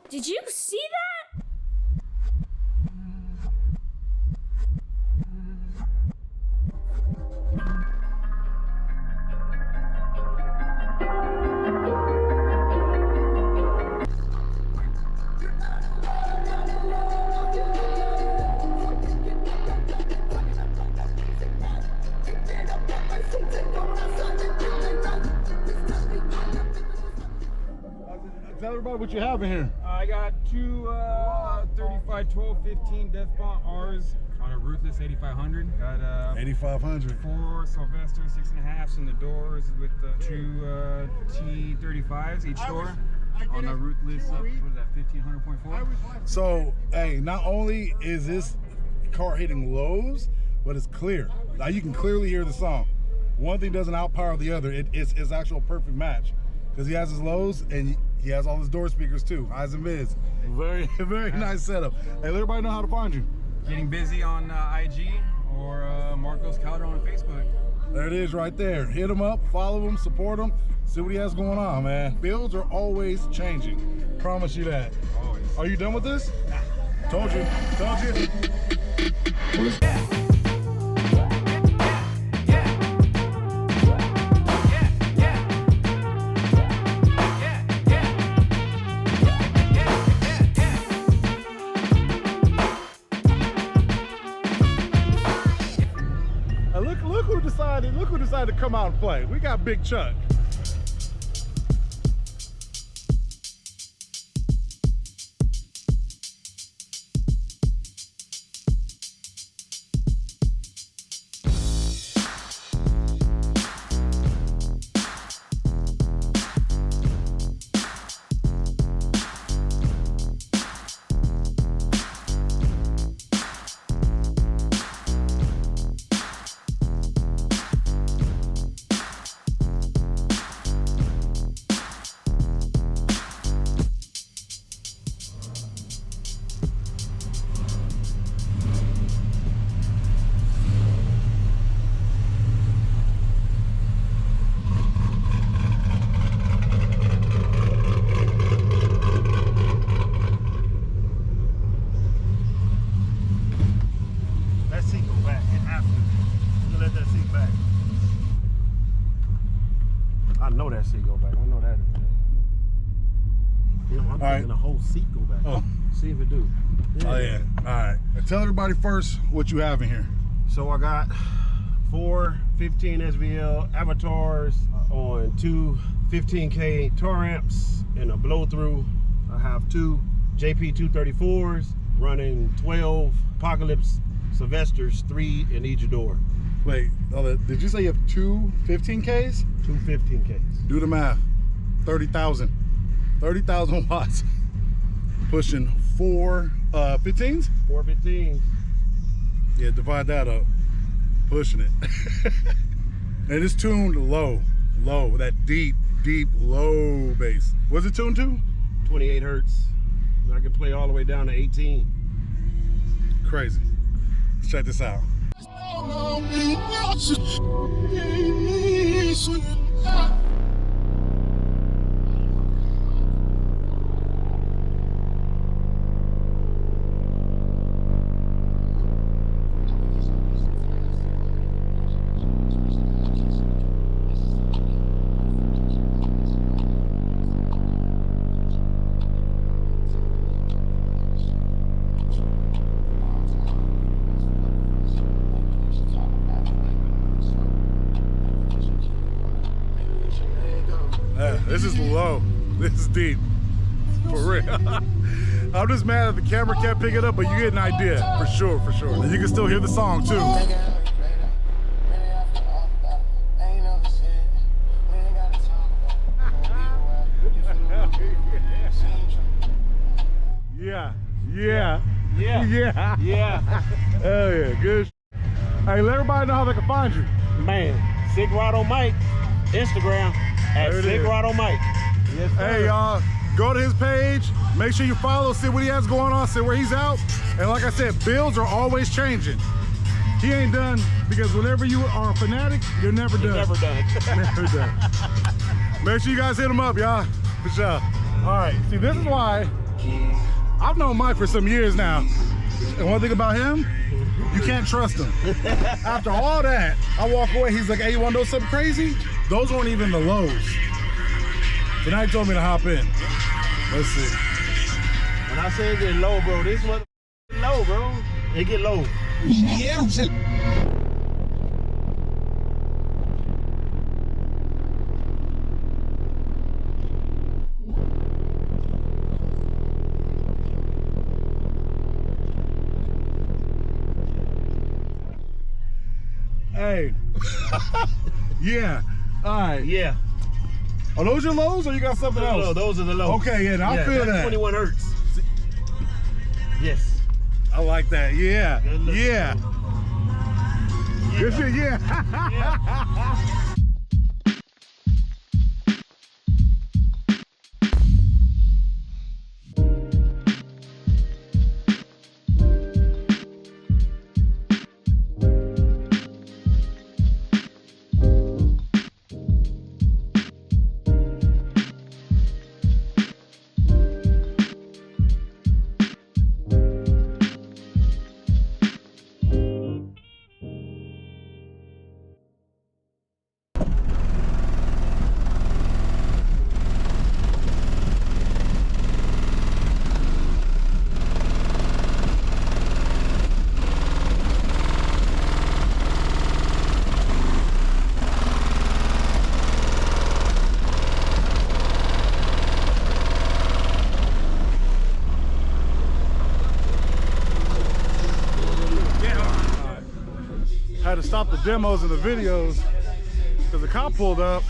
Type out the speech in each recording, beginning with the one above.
Did you see that? Tell everybody what you have in here. I got two 35, 12, 15 Death Bomb R's on a Ruthless 8500. Got 8500. 4 Sylvester 6.5s in the doors with two T35s each door on a Ruthless. What is that? 1500.4. So, hey, not only is this car hitting lows, but it's clear. Now you can clearly hear the song. One thing doesn't outpower the other. It's actual perfect match because he has his lows and he has all his door speakers too, highs and mids. Very, very nice setup. Hey, let everybody know how to find you. Getting busy on IG or Marcos Calder on Facebook. There it is right there. Hit him up, follow him, support him, see what he has going on, man. Builds are always changing. Promise you that. Always. Are you done with this? Nah. Told you. Look who decided to come out and play. We got Big Chuck. I know that seat go back. I know that. You know, I'm thinking the whole seat go back. Oh. See if it do. Yeah. Oh yeah. All right. Tell everybody first what you have in here. So I got 4 15 SVL avatars on 2 15K tour amps and a blow through. I have 2 JP 234s running 12 Apocalypse Sylvesters, 3 in each door. Wait, did you say you have 2 15Ks? 2 15Ks. Do the math. 30,000. 30,000 watts. Pushing 4 15s? 4 15s. Yeah, divide that up. Pushing it. And it's tuned low. Low. That deep, low bass. What's it tuned to? 28 hertz. I can play all the way down to 18. Crazy. Let's check this out. This is low. This is deep. For real. I'm just mad that the camera can't pick it up, but you get an idea. For sure, for sure. And you can still hear the song too. Yeah. Hell yeah, good. Hey, let everybody know how they can find you. Man, Sick Rod on Mike, Instagram at Sick Rod on Mike. Yes, hey y'all, go to his page, make sure you follow, see what he has going on, see where he's out. And like I said, builds are always changing. He ain't done, because whenever you are a fanatic, you're never done. Never done. Never done. Make sure you guys hit him up, y'all, for sure. All right, see, this is why I've known Mike for some years now. And one thing about him, you can't trust him. After all that, I walk away, he's like, hey, you wanna know something crazy? Those weren't even the lows. So now he told me to hop in. Let's see. When I say it get low, bro, this mother low, bro. It get low. Yeah. Hey. Yeah. All right. Yeah. Are those your lows or you got something else? No, those are the lows. Okay, yeah, I feel that. 21 hertz. Yes. I like that. Yeah. Yeah. Good shit, yeah. Had to stop the demos and the videos because the cop pulled up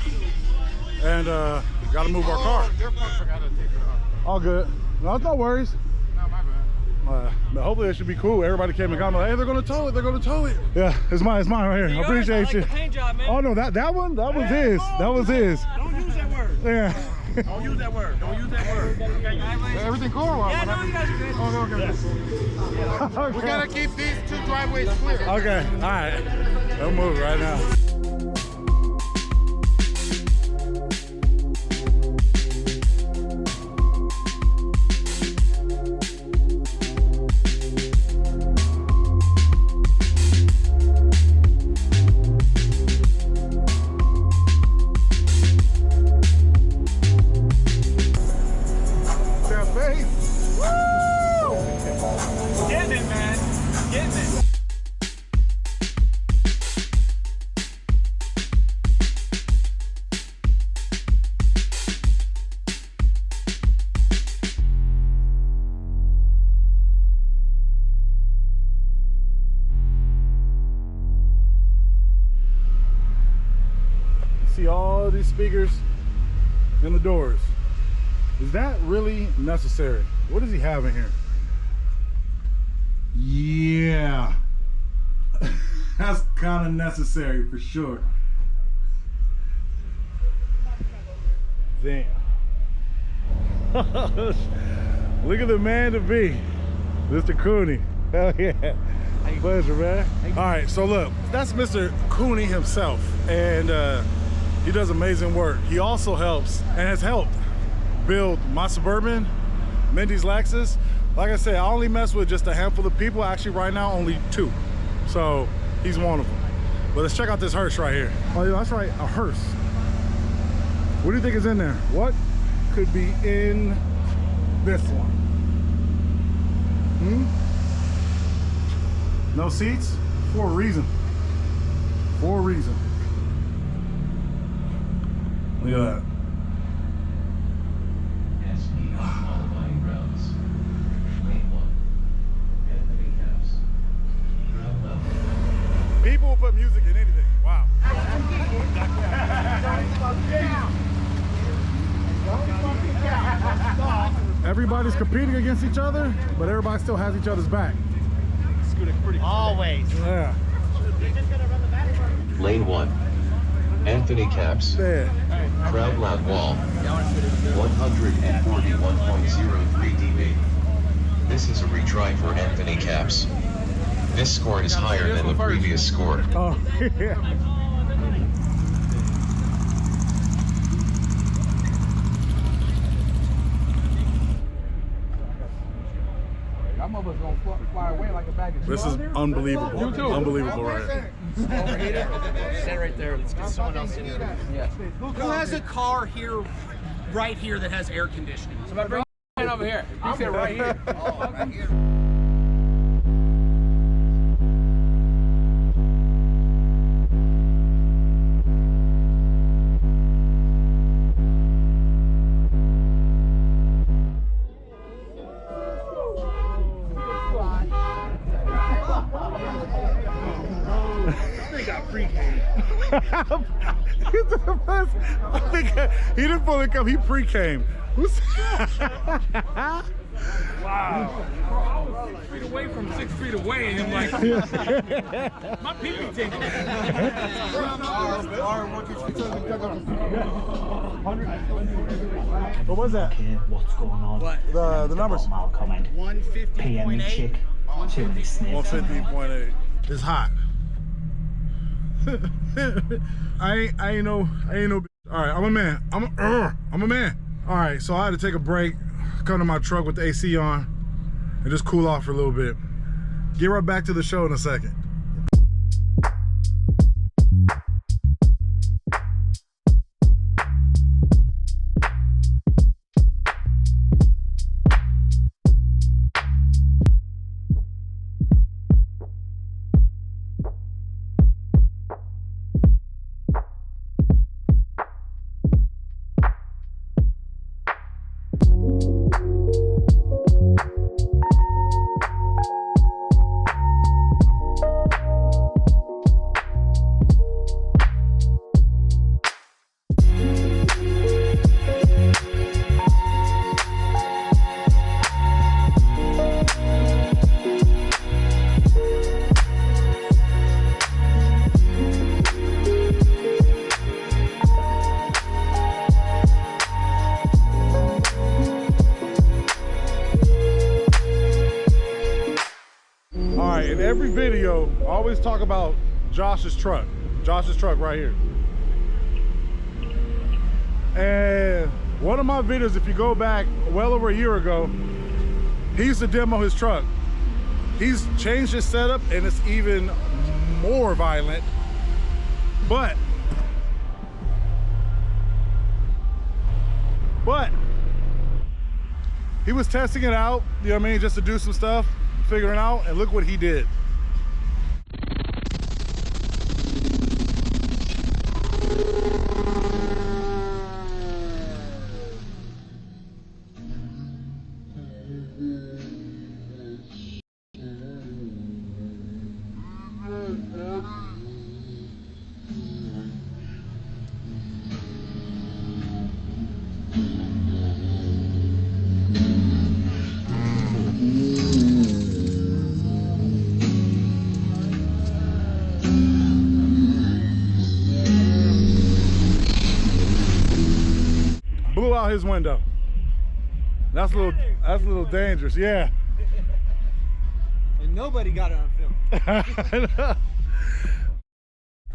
and got to move our car. Their folks forgot to take it off. All good. No, no worries. No, my bad. But hopefully it should be cool. Everybody came and got me like, hey, they're gonna tow it. They're gonna tow it. Yeah, it's mine right here. I appreciate like you. the paint job, man. Oh no, that one was his. That was his. Don't use that word. Yeah. Don't use that word. Don't use that word. Everything cool or what? Yeah, no, you guys are good. Okay. Okay. We gotta keep these two driveways clear. Okay. All right. Don't move right now. Getting it, man. Getting it. See all these speakers and the doors. Is that really necessary? What does he have in here? Yeah. That's kind of necessary for sure. Damn. Look at the man to be, Mr. Cooney. Hell yeah. Pleasure, man. All right, so look, that's Mr. Cooney himself, and he does amazing work. He also helps and has helped build my Suburban, Mindy's Lexus. Like I said, I only mess with just a handful of people. Actually, right now, only 2. So he's one of them. But let's check out this hearse right here. Oh, yeah, that's right, a hearse. What do you think is in there? What could be in this one? No seats? For a reason. For a reason. Look at that. People will put music in anything. Wow. Everybody's competing against each other, but everybody still has each other's back. Always. Yeah. Lane 1. Anthony Caps. Yeah. Crowd loud wall. 141.03 dB. This is a retry for Anthony Caps. This score is higher than the previous score. Oh, yeah. That motherfucker's gonna fly away like a bag of This is unbelievable. You too. Unbelievable right here. Stand right there. Let's get someone else in here. Yeah. Who has a car here, right here, that has air conditioning? Somebody bring it over here. He said right here. Oh, right here. I think he didn't fully come. He pre-came. Wow. 6 feet away from 6 feet away, and I'm like, my pee-pee tingle. What was that? Okay, what's going on? What? The numbers. I'll comment. PM 150.8. chick. Too many snakes. 150.8. It's hot. I ain't no. All right, I'm a man. I'm a man. All right, so I had to take a break, come to my truck with the AC on, and just cool off for a little bit. Get right back to the show in a second. In every video, I always talk about Josh's truck right here. And one of my videos, if you go back well over a year ago, he used to demo his truck. He's changed his setup and it's even more violent, but he was testing it out, you know what I mean, just to do some stuff, figuring it out, and look what he did. Blew out his window. That's a little dangerous, yeah. And nobody got it on film.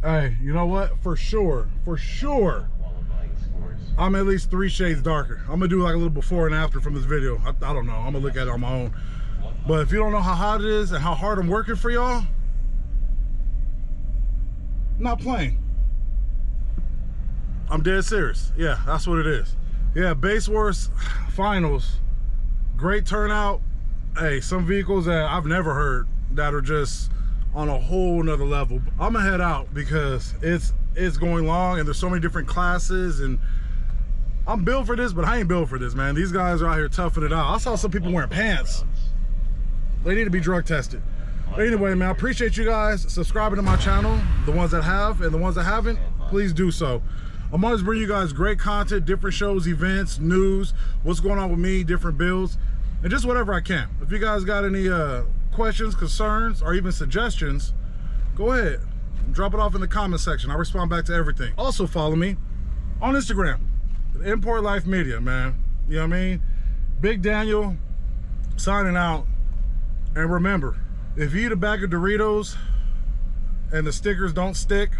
Hey, you know what? For sure, I'm at least 3 shades darker. I'm gonna do like a little before and after from this video. I don't know, I'm gonna look at it on my own. But if you don't know how hot it is and how hard I'm working for y'all, I'm not playing. I'm dead serious. Yeah, that's what it is. Yeah, BASSWARS Finals. Great turnout. Hey, some vehicles that I've never heard that are just on a whole nother level. I'm gonna head out because it's going long and there's so many different classes, and I'm built for this, but I ain't built for this, man. These guys are out here toughing it out. I saw some people wearing pants. They need to be drug tested. But anyway, man, I appreciate you guys subscribing to my channel. The ones that have and the ones that haven't, please do so. I'm always bringing you guys great content, different shows, events, news, what's going on with me, different builds, and just whatever I can. If you guys got any questions, concerns, or even suggestions, go ahead, drop it off in the comment section. I respond back to everything. Also follow me on Instagram, Import Life Media, man. You know what I mean? Big Daniel signing out. And remember, if you eat a bag of Doritos and the stickers don't stick,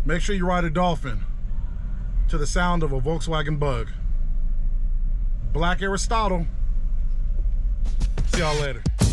make sure you ride a Dolphin to the sound of a Volkswagen Bug. Black Aristotle. y'all later.